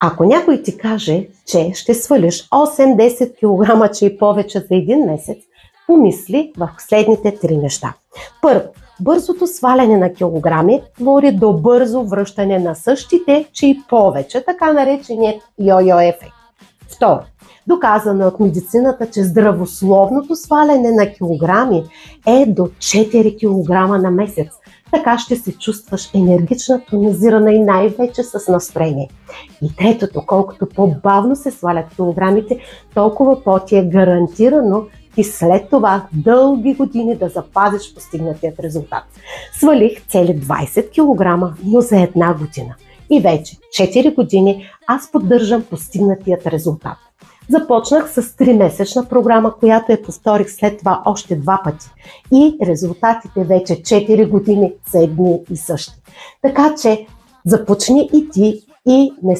Ако някой ти каже, че ще свалиш 8-10 кг, че и повече за един месец, помисли в следните 3 неща. Първо, бързото сваляне на килограми води до бързо връщане на същите, че и повече, така нареченият йо-йо ефект. Второ, доказано от медицината, че здравословното сваляне на килограми е до 4 кг на месец. Така ще се чувстваш енергична, тонизирана и най-вече с настроение. И третото, колкото по-бавно се свалят килограмите, толкова по-ти е гарантирано и след това дълги години да запазиш постигнатият резултат. Свалих цели 20 кг, но за 1 година. И вече 4 години аз поддържам постигнатият резултат. Започнах с 3-месечна програма, която я повторих след това още 2 пъти. И резултатите вече 4 години са едни и същи. Така че започни и ти и не се